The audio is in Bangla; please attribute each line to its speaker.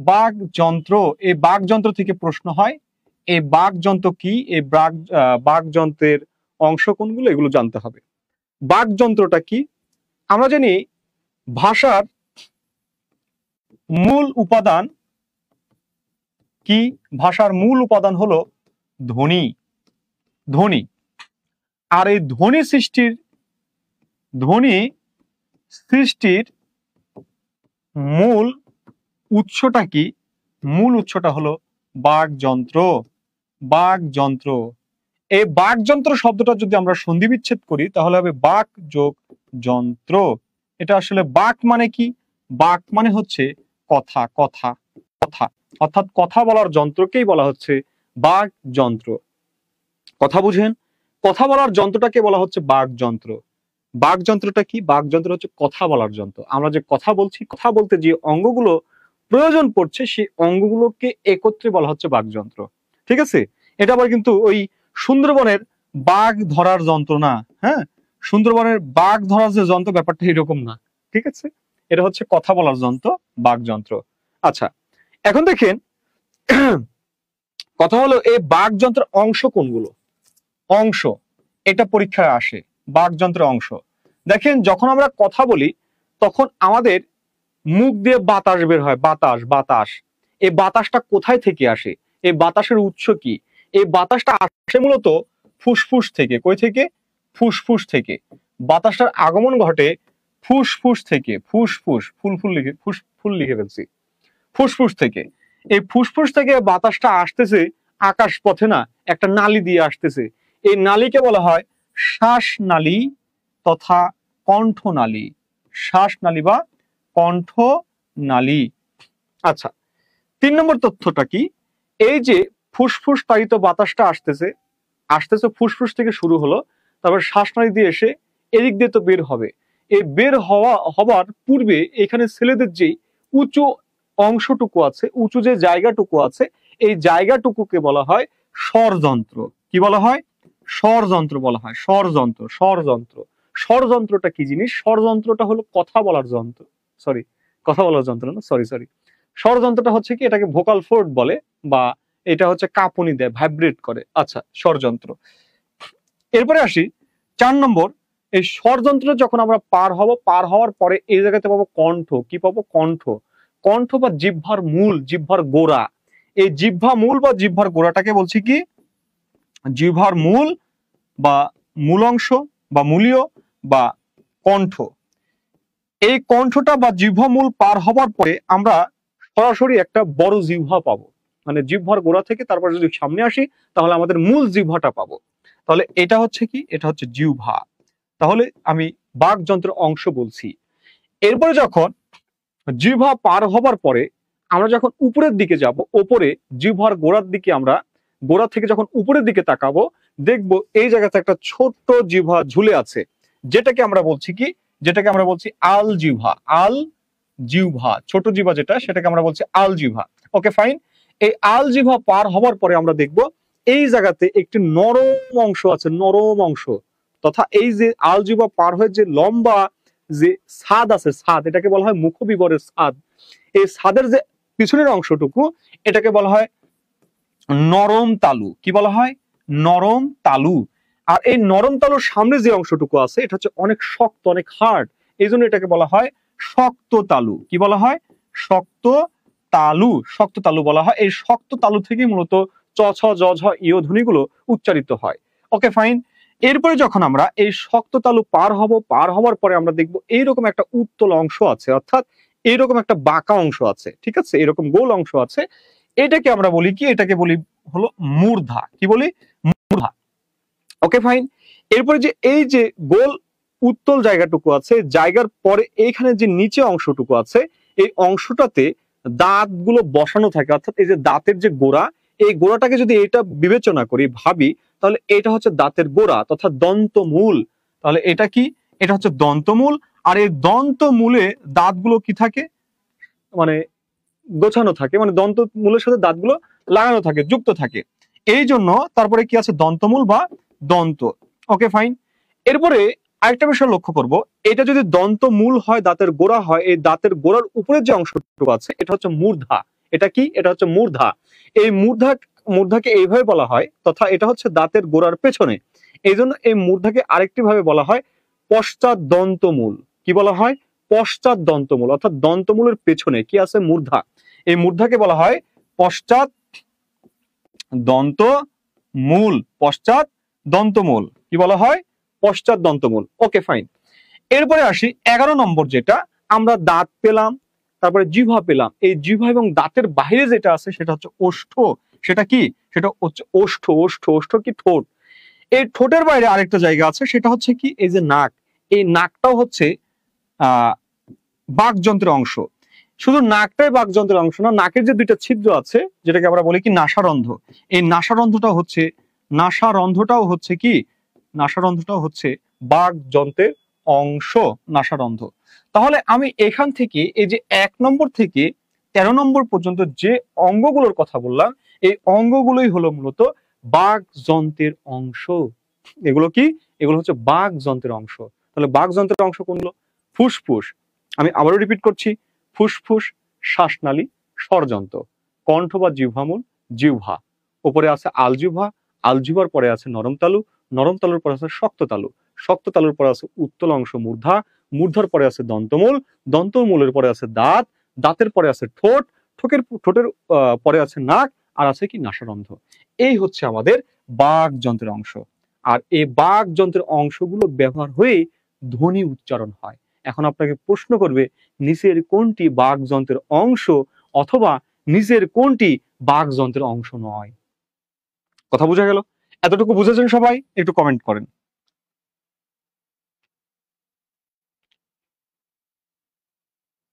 Speaker 1: বাকযন্ত্র, এই বাকযন্ত্র থেকে প্রশ্ন হয়। এই বাকযন্ত্র কি, এই বাকযন্ত্রের অংশ কোনগুলো, এগুলো জানতে হবে। বাকযন্ত্রটা কি? আমরা জানি ভাষার মূল উপাদান কি? ভাষার মূল উপাদান হলো ধ্বনি। ধ্বনি। আর এই ধ্বনি সৃষ্টির মূল উৎসটা কি? মূল উৎসটা হলো বাকযন্ত্র। বাকযন্ত্র। এই বাকযন্ত্র শব্দটা যদি আমরা সন্ধি বিচ্ছেদ করি তাহলে হবে বাক যোগ যন্ত্র। এটা আসলে বাক মানে কি? বাক মানে হচ্ছে কথা, কথা, কথা, অর্থাৎ কথা বলার যন্ত্রকেই বলা হচ্ছে বাকযন্ত্র। কথা বুঝেন? কথা বলার যন্ত্রটাকে বলা হচ্ছে বাকযন্ত্র। বাকযন্ত্রটা কি? বাকযন্ত্র হচ্ছে কথা বলার যন্ত্র। আমরা যে কথা বলছি, কথা বলতে যে অঙ্গগুলো প্রয়োজন পড়ছে সেই অঙ্গগুলোকে একত্রে বলা হচ্ছে বাকযন্ত্র। ঠিক আছে? এটা আবার কিন্তু ওই সুন্দরবনের বাঘ ধরার যন্ত্র না। হ্যাঁ, সুন্দরবনের বাঘ ধরার যে যন্ত্র, ব্যাপারটা এরকম না। ঠিক আছে? এটা হচ্ছে কথা বলার যন্ত্র, বাকযন্ত্র। আচ্ছা, এখন দেখেন কথা হলো এই বাকযন্ত্রের অংশ কোনগুলো। অংশ, এটা পরীক্ষায় আসে। বাকযন্ত্রের অংশ দেখেন, যখন আমরা কথা বলি তখন আমাদের মুখ দিয়ে বাতাস বের হয়। বাতাস, বাতাস। এই বাতাসটা কোথায় থেকে আসে? এই বাতাসের উৎস কি? এই বাতাসটা আসে মূলত ফুসফুস থেকে। কই থেকে? ফুসফুস থেকে। বাতাসটার আগমন ঘটে ফুসফুস থেকে। ফুসফুস, ফুল লিখে ফেলছি। ফুসফুস থেকে। এই ফুসফুস থেকে বাতাসটা আসতেছে আকাশ পথে না, একটা নালী দিয়ে আসতেছে। এই নালীকে বলা হয় শ্বাসনালী তথা কণ্ঠনালী। শ্বাসনালী বা কণ্ঠনালী। আচ্ছা, 3 নম্বর তথ্যটা কি? এই যে ফুসফুস তাড়িত বাতাসটা আসতেছে ফুসফুস থেকে শুরু হলো, তারপর শ্বাসনালী দিয়ে এসে এদিক দিয়ে তো বের হবে। এই বের হওয়ার পূর্বে এখানে ছেলেদের যে উঁচু অংশটুকু আছে, উঁচু যে জায়গাটুকু আছে, এই জায়গাটুকুকে বলা হয় স্বরযন্ত্র। কি বলা হয়? স্বরযন্ত্র বলা হয়। স্বরযন্ত্র, স্বরযন্ত্র। স্বরযন্ত্রটা কি জিনিস? স্বরযন্ত্রটা হলো কথা বলার যন্ত্র। সরি, কথা বলার যন্ত্র না, সরি। স্বরযন্ত্রটা হচ্ছে কি, এটাকে ভোকাল ফোর্ড বলে, বা এটা হচ্ছে কাঁপুনি দেয়, ভাইব্রেট করে। আচ্ছা, স্বরযন্ত্র। এরপরে আসি 4 নম্বর। এই স্বরযন্ত্র যখন আমরা পার হওয়ার পরে এই জায়গাতে পাবো কণ্ঠ। কি পাবো? কণ্ঠ। কণ্ঠ বা জিহ্বার মূল, জিহ্বার গোড়া। এই জিহ্বা মূল বা জিহ্বার গোড়াটাকে বলছি কি? জিহ্বার মূল বা মূল অংশ বা মূলীয় বা কণ্ঠ। এই কণ্ঠটা বা জিহ্বা মূল পার হবার পরে আমরা সরাসরি একটা বড় জিহ্বা পাবো। মানে জিহ্বার গোড়া থেকে তারপর যদি সামনে আসি তাহলে আমাদের মূল জিহ্বাটা পাবো। তাহলে এটা হচ্ছে কি? এটা হচ্ছে জিহ্বা। তাহলে আমি বাকযন্ত্রের অংশ বলছি। এরপরে যখন জিহ্বা পার হবার পরে আমরা যখন উপরের দিকে যাব, ওপরে জিহ্বার গোড়ার দিকে, আমরা গোড়া থেকে যখন উপরের দিকে তাকাবো দেখবো এই জায়গাতে একটা ছোট্ট জিহ্বা ঝুলে আছে, যেটাকে আমরা বলছি কি? যেটাকে আমরা বলছি আল জিহ্বা। আল জিহ্বা, ছোট জিহ্বা যেটা, সেটাকে আমরা বলছি আল জিহ্বা। ওকে, ফাইন। এই আল জিহ্বা পার হবার পরে আমরা দেখবো এই জায়গাতে একটি নরম অংশ আছে, নরম অংশ। তথা এই যে আল জিহ্বা পার হয়ে যে লম্বা যে ছাদ আছে, ছাদ, এটাকে বলা হয় মুখবিবরের ছাদ। এই ছাদের যে পিছনের অংশটুকু, এটাকে বলা হয় নরম তালু। কি বলা হয়? নরম তালু। আর এই নরম তালুর সামনে যে অংশটুকু আছে এটা হচ্ছে অনেক শক্ত, অনেক হার্ড, এই জন্য এটাকে বলা হয় শক্ত তালু। কি বলা হয়? শক্ত তালু। শক্ত তালু বলা হয়। এই শক্ত তালু থেকে মূলত চ ছ জ ঝ ইয় ধ্বনিগুলো উচ্চারিত হয়। ওকে, ফাইন। এরপরে যখন আমরা এই শক্ত তালু পার হওয়ার পরে আমরা দেখবো এইরকম একটা উত্তল অংশ আছে, অর্থাৎ এইরকম একটা বাঁকা অংশ আছে। ঠিক আছে? এরকম গোল অংশ আছে। এটাকে আমরা বলি কি? এটাকে বলি হলো মূর্ধা। কি বলি? মূর্ধা। ওকে, ফাইন। এরপরে যে এই যে গোল উত্তল জায়গাটুকু আছে, জায়গার পরে এইখানে যে নিচে অংশটুকু আছে, এই অংশটাতে দাঁতগুলো বসানো থাকে, অর্থাৎ এই যে দাঁতের যে গোড়া, এই গোড়াটাকে যদি এটা বিবেচনা করি, ভাবি, তাহলে এটা হচ্ছে দাঁতের গোড়া তথা দন্তমূল। তাহলে এটা কি? এটা হচ্ছে দন্তমূল। আর এই দন্তমূলে দাঁতগুলো কি থাকে? মানে গোছানো থাকে, মানে দন্ত মূলের সাথে দাঁতগুলো লাগানো থাকে, যুক্ত থাকে। এই জন্য তারপরে কি আছে? দন্তমূল বা দন্ত। ওকে, ফাইন। এরপরে আরেকটা বিষয় লক্ষ্য করব, এটা যদি দন্তমূল হয়, দাঁতের গোড়া হয়, এই দাঁতের গোড়ার উপরের যে অংশটুকু আছে এটা হচ্ছে মূর্ধা। এটা কি? এটা হচ্ছে মূর্ধা। এই মূর্ধাকে এইভাবে বলা হয়, তথা এটা হচ্ছে দাঁতের গোড়ার পেছনে। এই জন্য এই মূর্ধাকে আরেকটি ভাবে বলা হয় পশ্চাৎ দন্তমূল। কি বলা হয়? পশ্চাৎ দন্তমূল, অর্থাৎ দন্তমূলের পেছনে কি আছে? মূর্ধা। এই মূর্ধাকে বলা হয় পশ্চাৎ দন্তমূল। পশ্চাৎ দন্তমূল কি বলা হয়? পশ্চাৎ দন্তমূল। ওকে, ফাইন। এরপরে আসি 11 নম্বর, যেটা আমরা দাঁত পেলাম, তারপরে জিহ্বা পেলাম। এই জিহ্বা এবং দাঁতের বাইরে যেটা আছে সেটা হচ্ছে ওষ্ঠ। সেটা কি? সেটা হচ্ছে ওষ্ঠ। ওষ্ঠ, ওষ্ঠ কি? ঠোঁট। এই ঠোঁটের বাইরে আরেকটা জায়গা আছে, সেটা হচ্ছে কি? এই যে নাক। এই নাকটাও হচ্ছে বাকযন্ত্রের অংশ। শুধু নাকটাই বাকযন্ত্রের অংশ না, নাকের যে দুইটা ছিদ্র আছে, যেটাকে আমরা বলি কি নাসারন্ধ্র, এই নাসারন্ধ্রটাও হচ্ছে কি? নাসারন্ধ্রটাও হচ্ছে বাকযন্ত্রের অংশ, নাসারন্ধ্র। তাহলে আমি এখান থেকে এই যে 1 নম্বর থেকে 13 নম্বর পর্যন্ত যে অঙ্গগুলোর কথা বললাম, এই অঙ্গগুলোই হলো মূলত বাকযন্ত্রের অংশ। এগুলো কি? এগুলো হচ্ছে বাকযন্ত্রের অংশ। তাহলে বাকযন্ত্রের অংশ কোনগুলো? ফুসফুস, আমি আবারও রিপিট করছি, ফুসফুস, শ্বাসনালী, স্বরযন্ত্র, কণ্ঠ বা জিহ্বামূল, জিহ্বা, উপরে আছে আলজিহ্বা, আলজিহ্বার পরে আছে নরম তালু, নরম তালুর পরে আছে শক্ত তালু, শক্ত তালুর পরে আছে উত্তল অংশ মূর্ধা, মূর্ধার পরে আছে দন্তমূল, দন্তমূলের পরে আছে দাঁত, দাঁতের পরে আছে ঠোঁট, ঠোঁটের পরে আছে নাক, আর আছে কি? নাসারন্ধ্র। এই হচ্ছে আমাদের বাকযন্ত্রের অংশ। আর এই বাকযন্ত্রের অংশগুলো ব্যবহার হয়ে ধ্বনি উচ্চারণ হয়। এখন আপনাকে প্রশ্ন করবে, নিচের কোনটি বাকযন্ত্রের অংশ, অথবা নিচের কোনটি বাকযন্ত্রের অংশ নয়? কথা বোঝা গেল? এতটুকু বুঝেছেন সবাই? একটু কমেন্ট করেন।